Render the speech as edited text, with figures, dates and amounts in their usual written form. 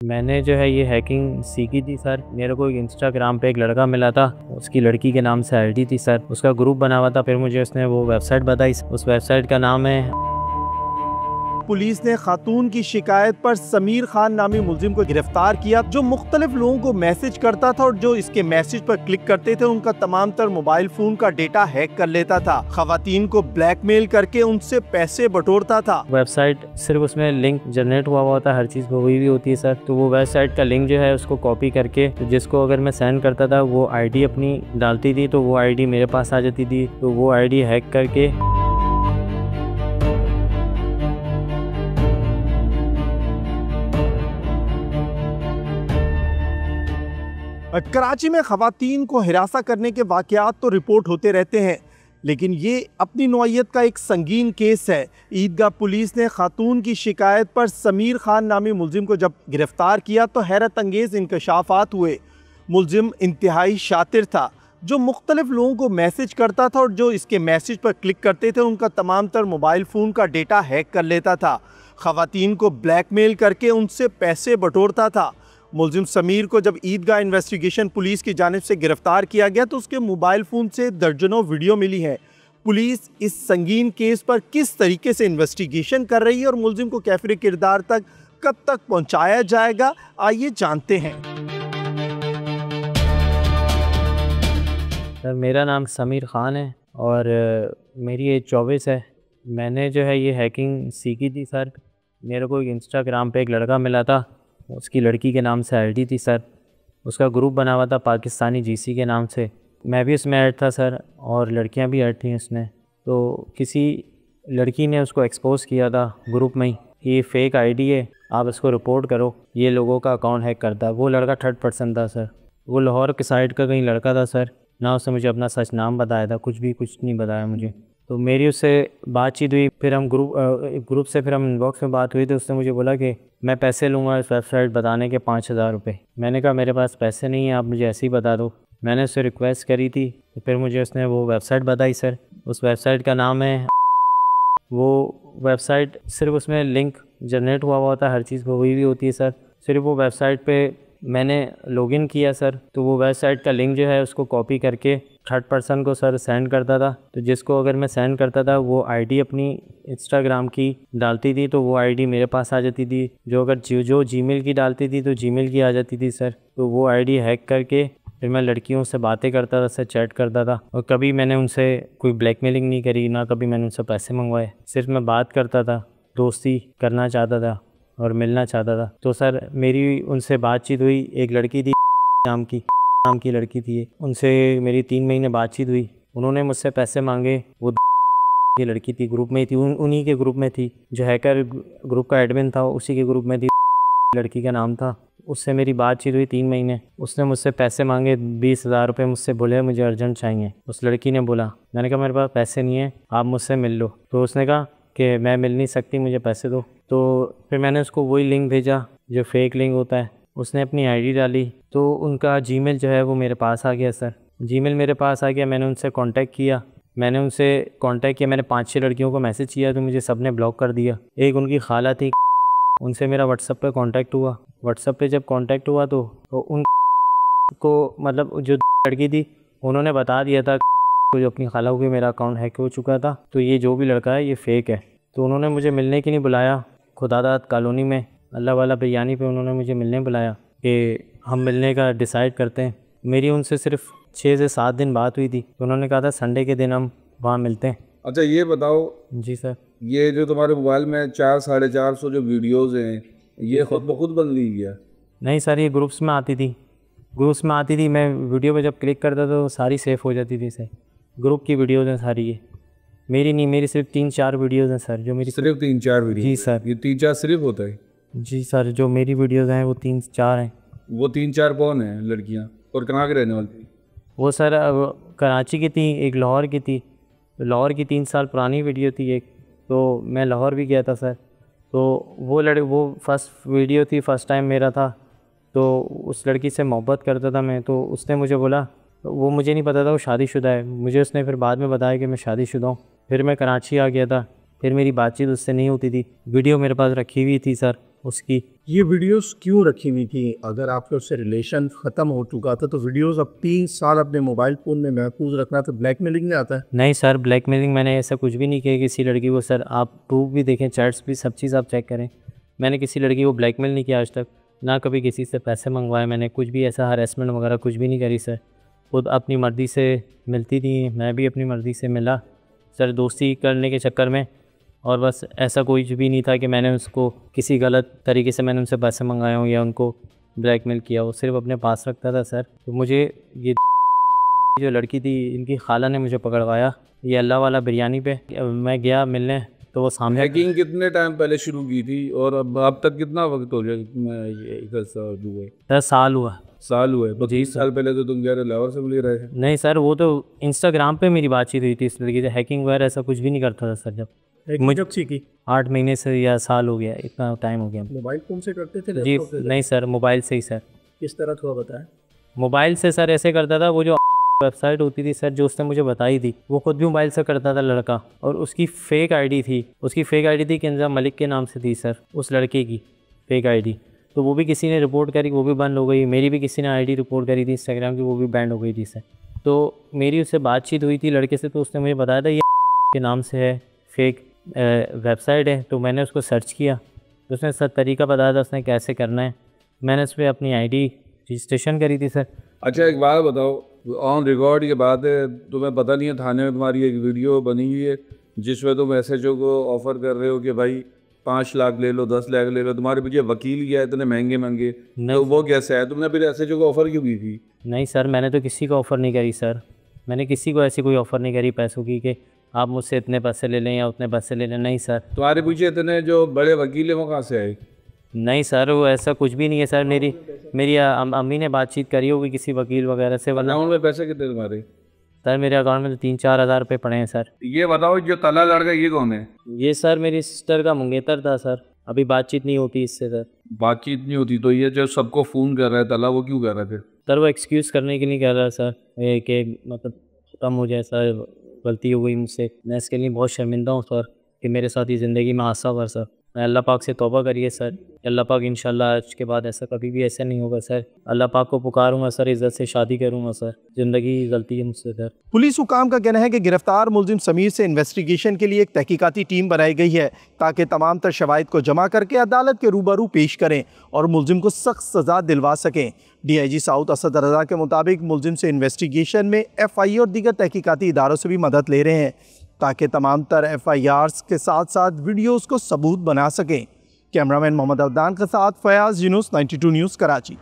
मैंने जो है ये हैकिंग सीखी थी सर। मेरे को इंस्टाग्राम पे एक लड़का मिला था, उसकी लड़की के नाम से आईडी थी सर। उसका ग्रुप बना हुआ था, फिर मुझे उसने वो वेबसाइट बताई। उस वेबसाइट का नाम है। पुलिस ने खातून की शिकायत पर समीर खान नामी मुलजिम को गिरफ्तार किया, जो मुख्तलिफ लोगों को मैसेज करता था और जो इसके मैसेज पर क्लिक करते थे उनका तमाम तर मोबाइल फोन का डेटा हैक कर लेता था। खवातीन को ब्लैकमेल करके उनसे पैसे बटोरता था। वेबसाइट सिर्फ उसमें लिंक जनरेट हुआ होता है, हर चीज़ वही भी होती है सर। तो वो वेबसाइट का लिंक जो है उसको कॉपी करके, तो जिसको अगर मैं सेंड करता था वो आईडी अपनी डालती थी, तो वो आईडी मेरे पास आ जाती थी। तो वो आईडी हैक करके कराची में खवातीन को हिरासा करने के वाकयात तो रिपोर्ट होते रहते हैं, लेकिन ये अपनी नौइयत का एक संगीन केस है। ईदगाह पुलिस ने खातून की शिकायत पर समीर खान नामी मुलजिम को जब गिरफ्तार किया तो हैरत अंगेज़ इंकशाफात हुए। मुलजिम इंतहाई शातिर था, जो मुख्तलिफ लोगों को मैसेज करता था और जो इसके मैसेज पर क्लिक करते थे उनका तमाम तर मोबाइल फ़ोन का डेटा हैक कर लेता था। खवातीन को ब्लैकमेल करके उनसे पैसे बटोरता था। मुलजिम समीर को जब ईदगाह इन्वेस्टिगेशन पुलिस की जानिब से गिरफ्तार किया गया तो उसके मोबाइल फ़ोन से दर्जनों वीडियो मिली है। पुलिस इस संगीन केस पर किस तरीके से इन्वेस्टिगेशन कर रही है और मुलजिम को कैफिर किरदार तक कब तक पहुंचाया जाएगा, आइए जानते हैं। सर, मेरा नाम समीर ख़ान है और मेरी एज 24 है। मैंने जो है ये हैकिंग सीखी थी सर। मेरे को इंस्टाग्राम पे एक लड़का मिला था, उसकी लड़की के नाम से आईडी थी सर। उसका ग्रुप बना हुआ था पाकिस्तानी जीसी के नाम से। मैं भी उसमें ऐड था सर, और लड़कियां भी ऐड थी उसमें। तो किसी लड़की ने उसको एक्सपोज किया था ग्रुप में ही कि ये फ़ेक आईडी है, आप इसको रिपोर्ट करो, ये लोगों का अकाउंट हैक करता है। वो लड़का थर्ड पर्सन था सर। वो लाहौर के साइड का कहीं लड़का था सर। ना उसने मुझे अपना सच नाम बताया था, कुछ नहीं बताया मुझे। तो मेरी उससे बातचीत हुई, फिर हम ग्रुप से फिर हम इनबॉक्स में बात हुई। तो उसने मुझे बोला कि मैं पैसे लूँगा इस वेबसाइट बताने के 5000 रुपये। मैंने कहा मेरे पास पैसे नहीं हैं, आप मुझे ऐसे ही बता दो। मैंने उससे रिक्वेस्ट करी थी, तो फिर मुझे उसने वो वेबसाइट बताई सर। उस वेबसाइट का नाम है। वो वेबसाइट सिर्फ उसमें लिंक जनरेट हुआ होता है, हर चीज़ वही भी होती है सर। सिर्फ वो वेबसाइट पे मैंने लॉगिन किया सर, तो वो वेबसाइट का लिंक जो है उसको कॉपी करके थर्ड पर्सन को सर सेंड करता था। तो जिसको अगर मैं सेंड करता था वो आईडी अपनी इंस्टाग्राम की डालती थी, तो वो आईडी मेरे पास आ जाती थी। जो अगर जो जीमेल की डालती थी तो जीमेल की आ जाती थी सर। तो वो आईडी हैक करके फिर मैं लड़कियों से बातें करता था सर, चैट करता था। और कभी मैंने उनसे कोई ब्लैकमेलिंग नहीं करी, ना कभी मैंने उनसे पैसे मंगवाए। सिर्फ मैं बात करता था, दोस्ती करना चाहता था और मिलना चाहता था। तो सर मेरी उनसे बातचीत हुई। एक लड़की थी नाम की लड़की थी, उनसे मेरी 3 महीने बातचीत हुई। उन्होंने मुझसे पैसे मांगे। वो की लड़की थी, ग्रुप में ही थी, उन्हीं के ग्रुप में थी। जो हैकर ग्रुप का एडमिन था उसी के ग्रुप में थी, लड़की का नाम था। उससे मेरी बातचीत हुई 3 महीने। उसने मुझसे पैसे मांगे 20,000 रुपये। मुझसे बोले मुझे अर्जेंट चाहिए। उस लड़की ने बोला, मैंने कहा मेरे पास पैसे नहीं है, आप मुझसे मिल लो। तो उसने कहा कि मैं मिल नहीं सकती, मुझे पैसे दो। तो फिर मैंने उसको वही लिंक भेजा जो फेक लिंक होता है। उसने अपनी आईडी डाली, तो उनका जीमेल जो है वो मेरे पास आ गया सर। जीमेल मेरे पास आ गया। मैंने उनसे कांटेक्ट किया। मैंने 5-6 लड़कियों को मैसेज किया, तो मुझे सब ने ब्लॉक कर दिया। एक उनकी खाला थी, उनसे मेरा व्हाट्सएप पे कांटेक्ट हुआ। व्हाट्सएप पे जब कांटेक्ट हुआ तो उनको मतलब जो लड़की थी उन्होंने बता दिया था तो जो अपनी खाला को मेरा अकाउंट हैक हो चुका था, तो ये जो भी लड़का है ये फ़ेक है। तो उन्होंने मुझे मिलने के लिए बुलाया खुदादाद कॉलोनी में, अल्लाह वाला बिरयानी पे उन्होंने मुझे मिलने बुलाया कि हम मिलने का डिसाइड करते हैं। मेरी उनसे सिर्फ 6 से 7 दिन बात हुई थी। तो उन्होंने कहा था संडे के दिन हम वहाँ मिलते हैं। अच्छा ये बताओ, जी सर। ये जो तुम्हारे मोबाइल में 400-450 जो वीडियोज़ हैं, ये खुद ब खुद बन ली गया? नहीं सर, ये ग्रुप्स में आती थी। मैं वीडियो पे जब क्लिक करता तो सारी सेव हो जाती थी सर। ग्रुप की वीडियोज़ हैं सारी, ये मेरी नहीं, मेरी सिर्फ 3-4 वीडियोज़ हैं सर। जो मेरी सिर्फ 3-4 वीडियो? जी सर। ये 3-4 सिर्फ होता है? जी सर, जो मेरी वीडियोज़ हैं वो 3-4 हैं। वो 3-4 कौन हैं लड़कियाँ, और कहाँ के रहने वाली? वो सर कराची की थी, एक लाहौर की थी। लाहौर की 3 साल पुरानी वीडियो थी एक। तो मैं लाहौर भी गया था सर। तो वो फर्स्ट वीडियो थी, फर्स्ट टाइम मेरा था। तो उस लड़की से मोहब्बत करता था मैं। तो उसने मुझे बोला, वो मुझे नहीं पता था वो शादीशुदा है। मुझे उसने फिर बाद में बताया कि मैं शादीशुदा हूँ। फिर मैं कराची आ गया था। फिर मेरी बातचीत उससे नहीं होती थी। वीडियो मेरे पास रखी हुई थी सर उसकी। ये वीडियोस क्यों रखी हुई थी? अगर आपके उससे रिलेशन ख़त्म हो चुका था तो वीडियोस अब 3 साल अपने मोबाइल फ़ोन में महफूज रखना तो ब्लैकमेलिंग में आता है? नहीं सर, ब्लैकमेलिंग मैंने ऐसा कुछ भी नहीं किया किसी लड़की को सर। आप प्रूफ भी देखें, चैट्स भी, सब चीज़ आप चेक करें। मैंने किसी लड़की को ब्लैकमेल नहीं किया आज तक, ना कभी किसी से पैसे मंगवाए मैंने, कुछ भी ऐसा हरेसमेंट वगैरह कुछ भी नहीं करी सर। खुद अपनी मर्ज़ी से मिलती थी, मैं भी अपनी मर्ज़ी से मिला सर, दोस्ती करने के चक्कर में। और बस ऐसा कुछ भी नहीं था कि मैंने उसको किसी गलत तरीके से मैंने उनसे पैसे मंगाए हों या उनको ब्लैकमेल किया हो, सिर्फ अपने पास रखता था सर। तो मुझे ये जो लड़की थी इनकी खाला ने मुझे पकड़वाया, ये अल्लाह वाला बिरयानी पे मैं गया मिलने तो वो सामने। हैकिंग कितने टाइम पहले शुरू की थी और अब तक कितना वक्त हो गया? सर साल हुए। 25 साल पहले तो तुम कह रहे लाहौर से मिल रहे थे। नहीं सर, वो तो इंस्टाग्राम पे मेरी बातचीत हुई थी इस तरीके से। हैकिंग वगैरह ऐसा कुछ भी नहीं करता था सर। जब मुझे कब सीखी? 8 महीने से या साल हो गया, इतना टाइम हो गया। मोबाइल फ़ोन से करते थे? जी नहीं सर, मोबाइल से ही सर। किस तरह थोड़ा बताएं। मोबाइल से सर ऐसे करता था, वो जो वेबसाइट होती थी सर जो उसने मुझे बताई थी, वो खुद भी मोबाइल से करता था लड़का, और उसकी फ़ेक आईडी थी किंजा मलिक के नाम से थी सर, उस लड़के की फ़ेक आईडी। तो वो भी किसी ने रिपोर्ट करी, वो भी बंद हो गई। मेरी भी किसी ने आईडी रिपोर्ट करी थी इंस्टाग्राम की, वो भी बैंड हो गई थी सर। तो मेरी उससे बातचीत हुई थी लड़के से, तो उसने मुझे बताया था ये के नाम से है, फेक वेबसाइट है। तो मैंने उसको सर्च किया, तो उसने सर तरीका बताया था उसने कैसे करना है। मैंने उस पर अपनी आईडी रजिस्ट्रेशन करी थी सर। अच्छा एक बात बताओ, ऑन रिकॉर्ड ये बात है, तुम्हें पता नहीं है थाने में तुम्हारी एक वीडियो बनी हुई है जिसमें तुम एसएचओ को ऑफ़र कर रहे हो कि भाई 5 लाख ले लो, 10 लाख ले लो, तुम्हारे पीछे वकील किया है इतने महंगे, तो वो कैसे है? तुमने फिर एसएचओ को ऑफ़र क्यों की थी? नहीं सर, मैंने तो किसी को ऑफ़र नहीं करी सर। मैंने किसी को ऐसी कोई ऑफ़र नहीं करी पैसों की कि आप मुझसे इतने पैसे ले लें या उतने पैसे ले लें। नहीं सर। तुम्हारे पीछे इतने जो बड़े वकील हैं वो कहाँ से आए? नहीं सर, वो ऐसा कुछ भी नहीं है सर। मेरी अम्मी ने बातचीत करी होगी किसी वकील वगैरह से, वरना। अकाउंट में पैसे कितने तुम्हारे? सर मेरे अकाउंट में तो 3-4 हज़ार रुपये पड़े हैं सर। ये बताओ जो तला लड़का ये कौन है? ये सर मेरी सिस्टर का मंगेतर था सर। अभी बातचीत नहीं होती इससे सर। बातचीत नहीं होती तो ये जो सबको फ़ोन कर रहा है तला, वो क्यों कर रहे थे? सर वो एक्सक्यूज़ करने के लिए कह रहा है सर, ये कि मतलब ख़त्म हो जाए सर, गलती हो गई मुझसे। मैं इसके लिए बहुत शर्मिंदा हूँ सर कि मेरे साथ ये ज़िंदगी में हादसा हुआ सर। मैं अल्लाह पाक से तौबा करिए सर, अल्लाह पाक इंशाल्लाह आज के बाद ऐसा कभी भी ऐसा नहीं होगा सर। अल्लाह पाक को पुकारूंगा सर, इज़्ज़त से शादी करूंगा सर। ज़िंदगी की गलती है मुझसे सर। पुलिस हुकाम का कहना है कि गिरफ्तार मुलजिम समीर से इन्वेस्टिगेशन के लिए एक तहकीकाती टीम बनाई गई है ताकि तमाम तर शवाहिद को जमा करके अदालत के रूबरू पेश करें और मुलजिम को सख्त सज़ा दिलवा सकें। DIG साउथ असद रज़ा के मुताबिक मुलजिम से इन्वेस्टिगेशन में FI और दीगर तहकीकाती इदारों से भी मदद ले रहे हैं ताकि तमाम तर FIRs के साथ साथ वीडियोज़ को सबूत बना सकें। कैमरामैन मोहम्मद अवदान के साथ फयाज यूनुस, 92 न्यूज़, कराची।